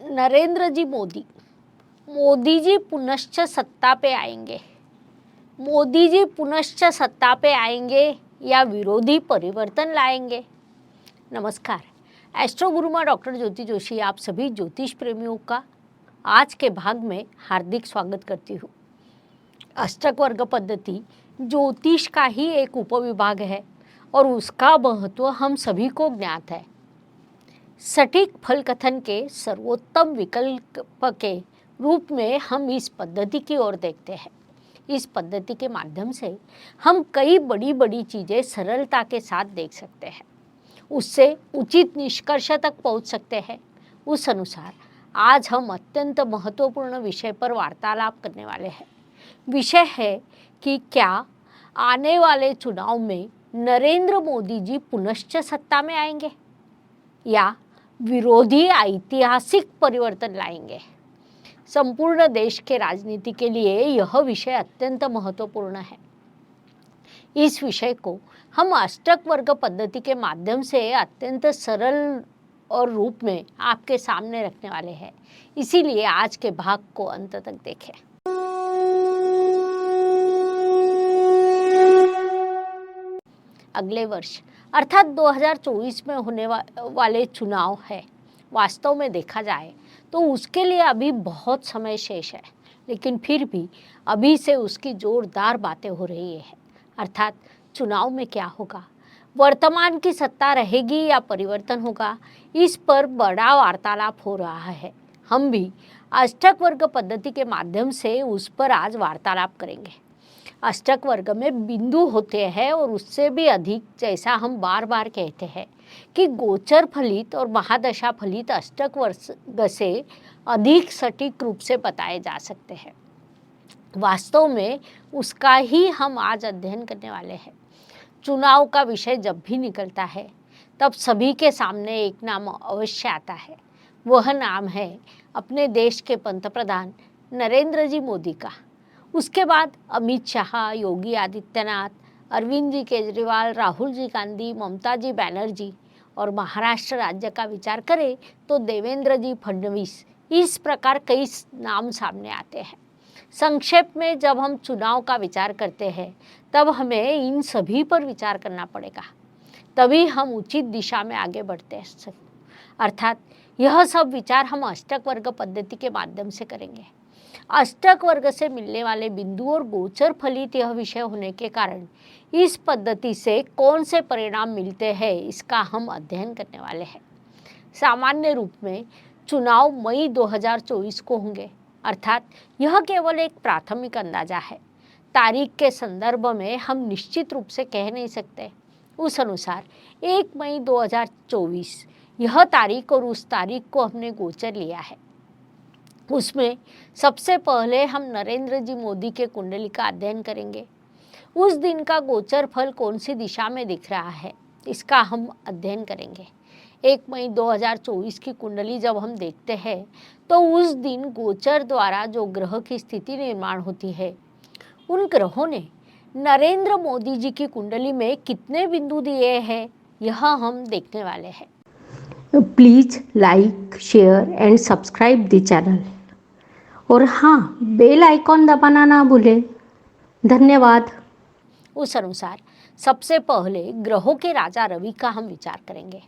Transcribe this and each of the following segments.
नरेंद्र जी मोदी, मोदी जी पुनश्च सत्ता पे आएंगे। मोदी जी पुनश्च सत्ता पे आएंगे या विरोधी परिवर्तन लाएंगे। नमस्कार, एस्ट्रो गुरुमा डॉक्टर ज्योति जोशी आप सभी ज्योतिष प्रेमियों का आज के भाग में हार्दिक स्वागत करती हूँ। अष्टक वर्ग पद्धति ज्योतिष का ही एक उपविभाग है और उसका महत्व हम सभी को ज्ञात है। सटीक फल कथन के सर्वोत्तम विकल्प के रूप में हम इस पद्धति की ओर देखते हैं। इस पद्धति के माध्यम से हम कई बड़ी बड़ी चीज़ें सरलता के साथ देख सकते हैं, उससे उचित निष्कर्ष तक पहुंच सकते हैं। उस अनुसार आज हम अत्यंत महत्वपूर्ण विषय पर वार्तालाप करने वाले हैं। विषय है कि क्या आने वाले चुनाव में नरेंद्र मोदी जी पुनश्च सत्ता में आएंगे या विरोधी ऐतिहासिक परिवर्तन लाएंगे। संपूर्ण देश के राजनीति के लिए यह विषय अत्यंत महत्वपूर्ण है। इस विषय को हम अष्टक वर्ग पद्धति के माध्यम से अत्यंत सरल और रूप में आपके सामने रखने वाले हैं, इसीलिए आज के भाग को अंत तक देखें। अगले वर्ष अर्थात 2024 में होने वाले चुनाव है। वास्तव में देखा जाए तो उसके लिए अभी बहुत समय शेष है, लेकिन फिर भी अभी से उसकी जोरदार बातें हो रही है। अर्थात चुनाव में क्या होगा, वर्तमान की सत्ता रहेगी या परिवर्तन होगा, इस पर बड़ा वार्तालाप हो रहा है। हम भी अष्टक वर्ग पद्धति के माध्यम से उस पर आज वार्तालाप करेंगे। अष्टक वर्ग में बिंदु होते हैं और उससे भी अधिक, जैसा हम बार बार कहते हैं कि गोचर फलित और महादशा फलित अष्टक वर्ग से अधिक सटीक रूप से बताए जा सकते हैं। वास्तव में उसका ही हम आज अध्ययन करने वाले हैं। चुनाव का विषय जब भी निकलता है तब सभी के सामने एक नाम अवश्य आता है। वह नाम है अपने देश के पंतप्रधान नरेंद्र जी मोदी का। उसके बाद अमित शाह, योगी आदित्यनाथ, अरविंद जी केजरीवाल, राहुल जी गांधी, ममता जी बनर्जी और महाराष्ट्र राज्य का विचार करें तो देवेंद्र जी फडणवीस। इस प्रकार कई नाम सामने आते हैं। संक्षेप में जब हम चुनाव का विचार करते हैं तब हमें इन सभी पर विचार करना पड़ेगा, तभी हम उचित दिशा में आगे बढ़ते हैं। अर्थात यह सब विचार हम अष्टक वर्ग पद्धति के माध्यम से करेंगे। अष्टक वर्ग से मिलने वाले बिंदु और गोचर फलित यह विषय होने के कारण इस पद्धति से कौन से परिणाम मिलते हैं इसका हम अध्ययन करने वाले हैं। सामान्य रूप में चुनाव मई 2024 को होंगे, अर्थात यह केवल एक प्राथमिक अंदाजा है। तारीख के संदर्भ में हम निश्चित रूप से कह नहीं सकते। उस अनुसार 1 मई 2024 यह तारीख और उस तारीख को हमने गोचर लिया है। उसमें सबसे पहले हम नरेंद्र जी मोदी के कुंडली का अध्ययन करेंगे। उस दिन का गोचर फल कौन सी दिशा में दिख रहा है इसका हम अध्ययन करेंगे। 1 मई 2024 की कुंडली जब हम देखते हैं तो उस दिन गोचर द्वारा जो ग्रह की स्थिति निर्माण होती है, उन ग्रहों ने नरेंद्र मोदी जी की कुंडली में कितने बिंदु दिए हैं यह हम देखने वाले हैं। Please like, share and subscribe the channel और हाँ, बेल आइकॉन दबाना ना भूलें। धन्यवाद। उस अनुसार सबसे पहले ग्रहों के राजा रवि का हम विचार करेंगे।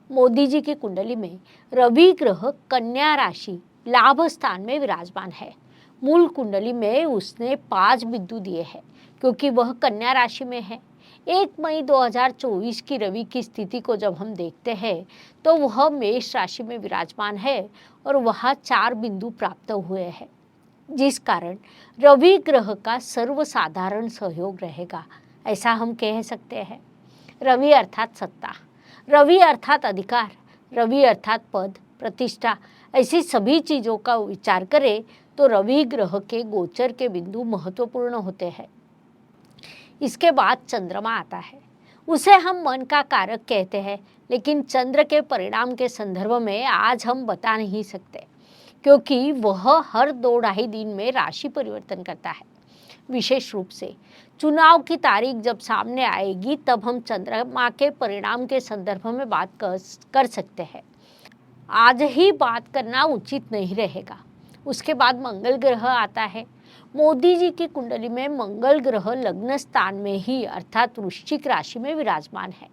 मोदी जी की कुंडली में रवि ग्रह कन्या राशि लाभ स्थान में विराजमान है। मूल कुंडली में उसने 5 बिंदु दिए हैं क्योंकि वह कन्या राशि में है। 1 मई 2024 की रवि की स्थिति को जब हम देखते हैं तो वह मेष राशि में विराजमान है और वहाँ 4 बिंदु प्राप्त हुए हैं, जिस कारण रवि ग्रह का सर्वसाधारण सहयोग रहेगा, ऐसा हम कह सकते हैं। रवि अर्थात सत्ता, रवि अर्थात अधिकार, रवि अर्थात पद, प्रतिष्ठा, ऐसी सभी चीज़ों का विचार करें तो रवि ग्रह के गोचर के बिंदु महत्वपूर्ण होते हैं। इसके बाद चंद्रमा आता है। उसे हम मन का कारक कहते हैं, लेकिन चंद्र के परिणाम के संदर्भ में आज हम बता नहीं सकते क्योंकि वह हर 2-2.5 दिन में राशि परिवर्तन करता है। विशेष रूप से चुनाव की तारीख जब सामने आएगी तब हम चंद्रमा के परिणाम के संदर्भ में बात कर सकते हैं। आज ही बात करना उचित नहीं रहेगा। उसके बाद मंगल ग्रह आता है। मोदी जी की कुंडली में मंगल ग्रह लग्न स्थान में ही अर्थात वृश्चिक राशि में विराजमान है।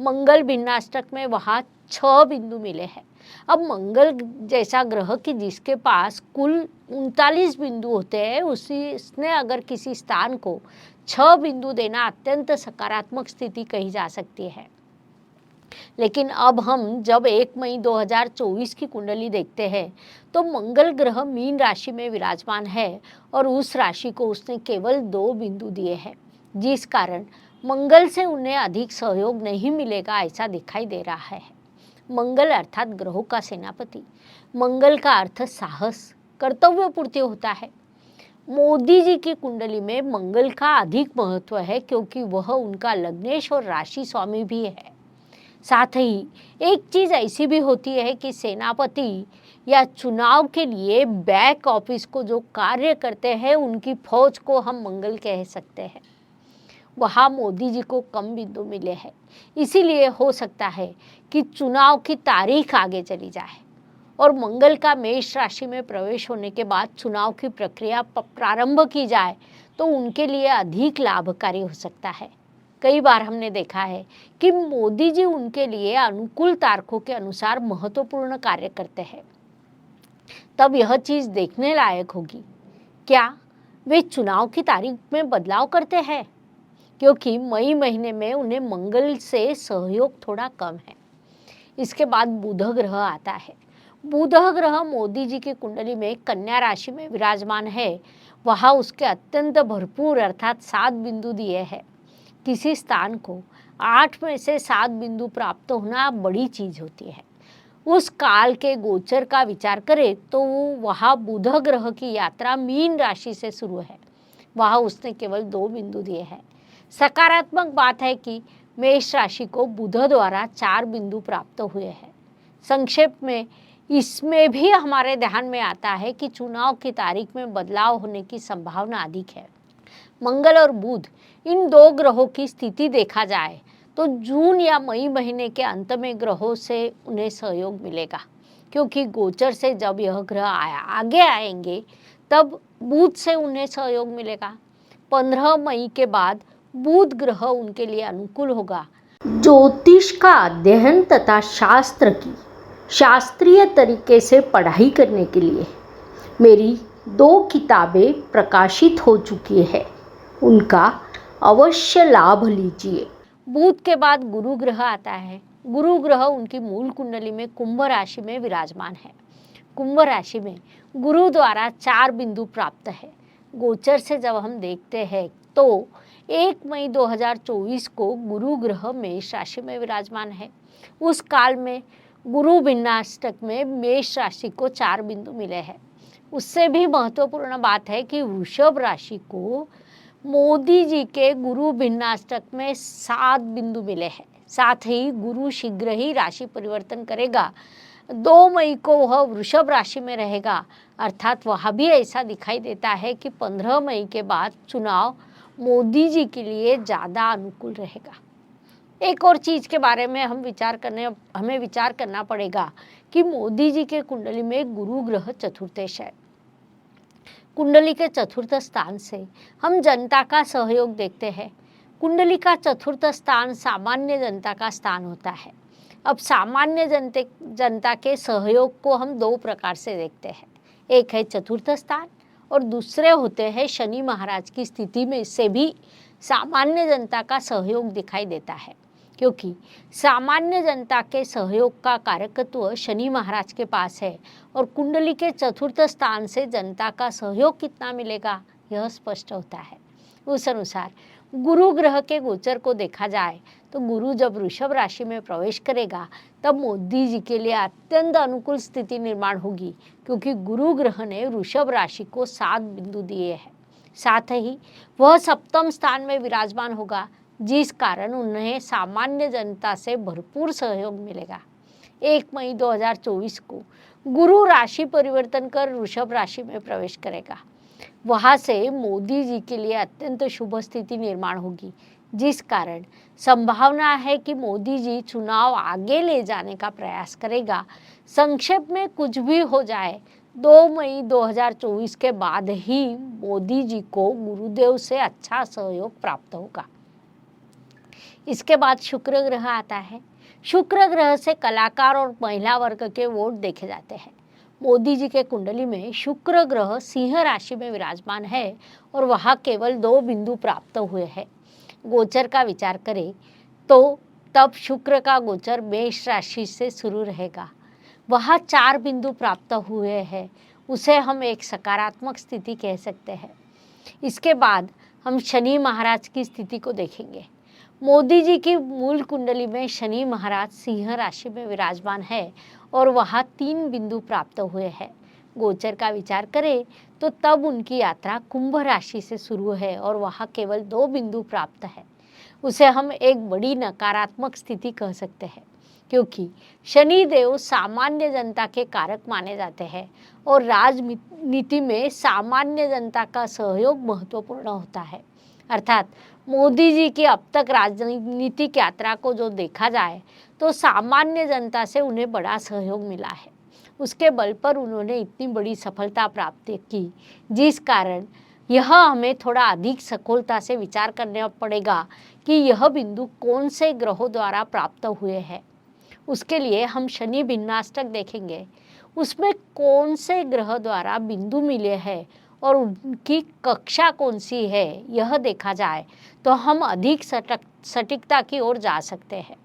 मंगल भिन्नाष्टक में वहाँ 6 बिंदु मिले हैं। अब मंगल जैसा ग्रह कि जिसके पास कुल 39 बिंदु होते हैं, उसने अगर किसी स्थान को 6 बिंदु देना अत्यंत सकारात्मक स्थिति कही जा सकती है। लेकिन अब हम जब 1 मई 2024 की कुंडली देखते हैं तो मंगल ग्रह मीन राशि में विराजमान है और उस राशि को उसने केवल 2 बिंदु दिए हैं, जिस कारण मंगल से उन्हें अधिक सहयोग नहीं मिलेगा ऐसा दिखाई दे रहा है। मंगल अर्थात ग्रहों का सेनापति। मंगल का अर्थ साहस, कर्तव्य पूर्ति होता है। मोदी जी की कुंडली में मंगल का अधिक महत्व है क्योंकि वह उनका लग्नेश और राशि स्वामी भी है। साथ ही एक चीज ऐसी भी होती है कि सेनापति या चुनाव के लिए बैक ऑफिस को जो कार्य करते हैं उनकी फौज को हम मंगल कह सकते हैं। वहाँ मोदी जी को कम बिंदु मिले हैं, इसीलिए हो सकता है कि चुनाव की तारीख आगे चली जाए और मंगल का मेष राशि में प्रवेश होने के बाद चुनाव की प्रक्रिया प्रारंभ की जाए तो उनके लिए अधिक लाभकारी हो सकता है। कई बार हमने देखा है कि मोदी जी उनके लिए अनुकूल तारकों के अनुसार महत्वपूर्ण कार्य करते हैं। तब यह चीज देखने लायक होगी, क्या वे चुनाव की तारीख में बदलाव करते हैं? क्योंकि मई महीने में उन्हें मंगल से सहयोग थोड़ा कम है। इसके बाद बुध ग्रह आता है। बुध ग्रह मोदी जी की कुंडली में कन्या राशि में विराजमान है। वहाँ उसके अत्यंत भरपूर अर्थात 7 बिंदु दिए हैं। किसी स्थान को 8 में से 7 बिंदु प्राप्त होना बड़ी चीज होती है। उस काल के गोचर का विचार करें तो वहाँ बुध ग्रह की यात्रा मीन राशि से शुरू है। वहाँ उसने केवल 2 बिंदु दिए हैं। सकारात्मक बात है कि मेष राशि को बुध द्वारा 4 बिंदु प्राप्त हुए हैं। संक्षेप में इसमें भी हमारे ध्यान में आता है कि चुनाव की तारीख में बदलाव होने की संभावना अधिक है। मंगल और बुध इन 2 ग्रहों की स्थिति देखा जाए तो जून या मई महीने के अंत में ग्रहों से उन्हें सहयोग मिलेगा, क्योंकि गोचर से जब यह ग्रह आगे आएंगे तब बुध से उन्हें सहयोग मिलेगा। 15 मई के बाद बुध ग्रह उनके लिए अनुकूल होगा। ज्योतिष का अध्ययन तथा शास्त्र की शास्त्रीय तरीके से पढ़ाई करने के लिए मेरी 2 किताबें प्रकाशित हो चुकी है, उनका अवश्य लाभ लीजिए। बुध के बाद गुरु ग्रह आता है। गुरु ग्रह उनकी मूल कुंडली में कुंभ राशि में विराजमान है। कुंभ राशि में गुरु द्वारा 4 बिंदु प्राप्त है। गोचर से जब हम देखते हैं तो 1 मई 2024 को गुरु ग्रह मेष राशि में विराजमान है। उस काल में गुरु भिन्नाष्टक में मेष राशि को 4 बिंदु मिले हैं। उससे भी महत्वपूर्ण बात है कि वृषभ राशि को मोदी जी के गुरु भिन्नाष्टक में 7 बिंदु मिले हैं। साथ ही गुरु शीघ्र ही राशि परिवर्तन करेगा। 2 मई को वह वृषभ राशि में रहेगा, अर्थात वह भी ऐसा दिखाई देता है कि 15 मई के बाद चुनाव मोदी जी के लिए ज़्यादा अनुकूल रहेगा। एक और चीज़ के बारे में हमें विचार करना पड़ेगा कि मोदी जी के कुंडली में गुरु ग्रह चतुर्थेश है। कुंडली के चतुर्थ स्थान से हम जनता का सहयोग देखते हैं। कुंडली का चतुर्थ स्थान सामान्य जनता का स्थान होता है। अब सामान्य जनता के सहयोग को हम 2 प्रकार से देखते हैं। एक है चतुर्थ स्थान और दूसरे होते हैं शनि महाराज की स्थिति में से भी सामान्य जनता का सहयोग दिखाई देता है, क्योंकि सामान्य जनता के सहयोग का कारकत्व शनि महाराज के पास है और कुंडली के चतुर्थ स्थान से जनता का सहयोग कितना मिलेगा यह स्पष्ट होता है। उस अनुसार गुरु ग्रह के गोचर को देखा जाए तो गुरु जब वृषभ राशि में प्रवेश करेगा तब मोदी जी के लिए अत्यंत अनुकूल स्थिति निर्माण होगी, क्योंकि गुरु ग्रह ने वृषभ राशि को 7 बिंदु दिए हैं। साथ ही वह सप्तम स्थान में विराजमान होगा, जिस कारण उन्हें सामान्य जनता से भरपूर सहयोग मिलेगा। 1 मई 2024 को गुरु राशि परिवर्तन कर वृषभ राशि में प्रवेश करेगा। वहाँ से मोदी जी के लिए अत्यंत शुभ स्थिति निर्माण होगी, जिस कारण संभावना है कि मोदी जी चुनाव आगे ले जाने का प्रयास करेगा। संक्षेप में कुछ भी हो जाए, 2 मई 2024 के बाद ही मोदी जी को गुरुदेव से अच्छा सहयोग प्राप्त होगा। इसके बाद शुक्र ग्रह आता है। शुक्र ग्रह से कलाकार और महिला वर्ग के वोट देखे जाते हैं। मोदी जी के कुंडली में शुक्र ग्रह सिंह राशि में विराजमान है और वहाँ केवल 2 बिंदु प्राप्त हुए हैं। गोचर का विचार करें तो तब शुक्र का गोचर मेष राशि से शुरू रहेगा। वहाँ 4 बिंदु प्राप्त हुए हैं, उसे हम एक सकारात्मक स्थिति कह सकते हैं। इसके बाद हम शनि महाराज की स्थिति को देखेंगे। मोदी जी की मूल कुंडली में शनि महाराज सिंह राशि में विराजमान है और वहाँ 3 बिंदु प्राप्त हुए हैं। गोचर का विचार करें तो तब उनकी यात्रा कुंभ राशि से शुरू है और वहाँ केवल 2 बिंदु प्राप्त है। उसे हम एक बड़ी नकारात्मक स्थिति कह सकते हैं, क्योंकि शनि देव सामान्य जनता के कारक माने जाते हैं और राजनीति में सामान्य जनता का सहयोग महत्वपूर्ण होता है। अर्थात मोदी जी की अब तक राजनीतिक यात्रा को जो देखा जाए तो सामान्य जनता से उन्हें बड़ा सहयोग मिला है। उसके बल पर उन्होंने इतनी बड़ी सफलता प्राप्त की, जिस कारण यह हमें थोड़ा अधिक सखोलता से विचार करना पड़ेगा कि यह बिंदु कौन से ग्रहों द्वारा प्राप्त हुए हैं। उसके लिए हम शनि भिन्नाष्टक देखेंगे, उसमें कौन से ग्रह द्वारा बिंदु मिले हैं और उनकी कक्षा कौन सी है, यह देखा जाए तो हम अधिक सटीकता की ओर जा सकते हैं।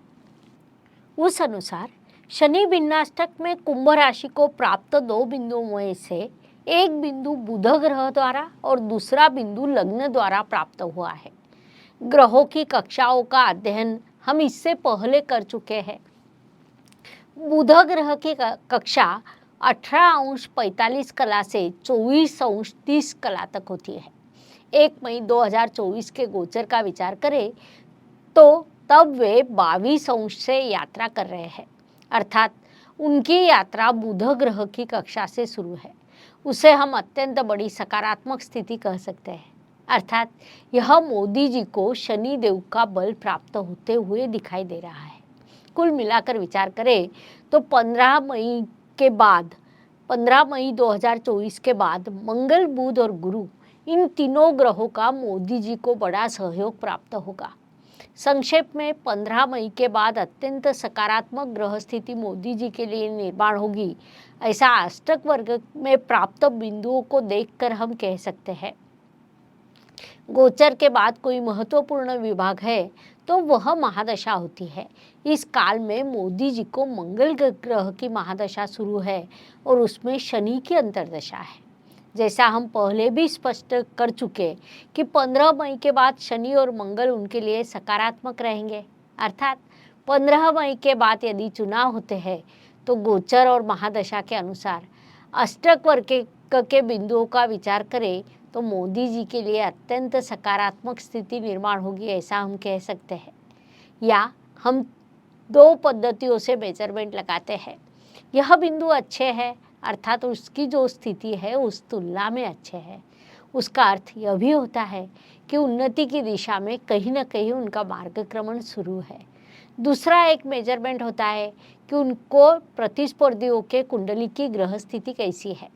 उस अनुसार शनि भिन्नाष्टक में कुंभ राशि को प्राप्त 2 बिंदुओं में से एक बिंदु बुध ग्रह द्वारा और दूसरा बिंदु लग्न द्वारा प्राप्त हुआ है। ग्रहों की कक्षाओं का अध्ययन हम इससे पहले कर चुके हैं। बुध ग्रह की कक्षा 18° 45 कला से 24° 30 तक होती है। 1 मई 2024 के गोचर का विचार करें तो तब वे 22° से यात्रा कर रहे हैं, अर्थात उनकी यात्रा बुध ग्रह की कक्षा से शुरू है। उसे हम अत्यंत बड़ी सकारात्मक स्थिति कह सकते हैं, अर्थात यह मोदी जी को शनि देव का बल प्राप्त होते हुए दिखाई दे रहा है। कुल मिलाकर विचार करें तो 15 मई 2024 के बाद मंगल, बुध और गुरु, इन तीनों ग्रहों का मोदी जी को बड़ा सहयोग प्राप्त होगा। संक्षेप में 15 मई के बाद अत्यंत सकारात्मक ग्रह स्थिति मोदी जी के लिए निर्माण होगी, ऐसा अष्टक वर्ग में प्राप्त बिंदुओं को देखकर हम कह सकते हैं। गोचर के बाद कोई महत्वपूर्ण विभाग है तो वह महादशा होती है। इस काल में मोदी जी को मंगल ग्रह की महादशा शुरू है और उसमें शनि की अंतर्दशा है। जैसा हम पहले भी स्पष्ट कर चुके कि 15 मई के बाद शनि और मंगल उनके लिए सकारात्मक रहेंगे, अर्थात 15 मई के बाद यदि चुनाव होते हैं तो गोचर और महादशा के अनुसार अष्टक वर्ग के बिंदुओं का विचार करें तो मोदी जी के लिए अत्यंत सकारात्मक स्थिति निर्माण होगी, ऐसा हम कह सकते हैं। या हम 2 पद्धतियों से मेजरमेंट लगाते हैं। यह बिंदु अच्छे हैं, अर्थात उसकी जो स्थिति है उस तुलना में अच्छे है। उसका अर्थ यह भी होता है कि उन्नति की दिशा में कहीं न कहीं उनका मार्गक्रमण शुरू है। दूसरा एक मेजरमेंट होता है कि उनको प्रतिस्पर्धियों के कुंडली की ग्रह स्थिति कैसी है,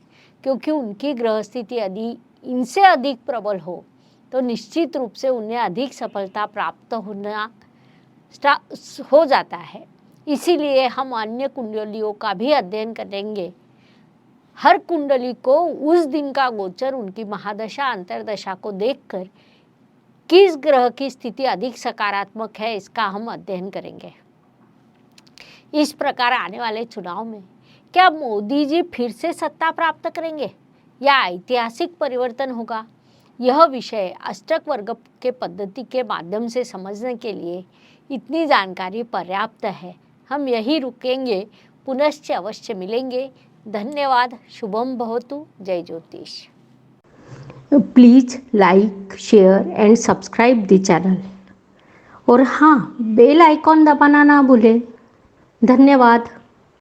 क्योंकि उनकी ग्रह स्थिति यदि इनसे अधिक प्रबल हो तो निश्चित रूप से उन्हें अधिक सफलता प्राप्त हो जाता है। इसीलिए हम अन्य कुंडलियों का भी अध्ययन करेंगे। हर कुंडली को उस दिन का गोचर, उनकी महादशा अंतर्दशा को देखकर किस ग्रह की स्थिति अधिक सकारात्मक है इसका हम अध्ययन करेंगे। इस प्रकार आने वाले चुनाव में क्या मोदी जी फिर से सत्ता प्राप्त करेंगे या ऐतिहासिक परिवर्तन होगा, यह विषय अष्टक वर्ग के पद्धति के माध्यम से समझने के लिए इतनी जानकारी पर्याप्त है। हम यही रुकेंगे, पुनश्च अवश्य मिलेंगे। धन्यवाद। शुभम भवतु। जय ज्योतिष। Please like, share and subscribe the channel और हाँ, बेल आइकॉन दबाना ना भूलें। धन्यवाद।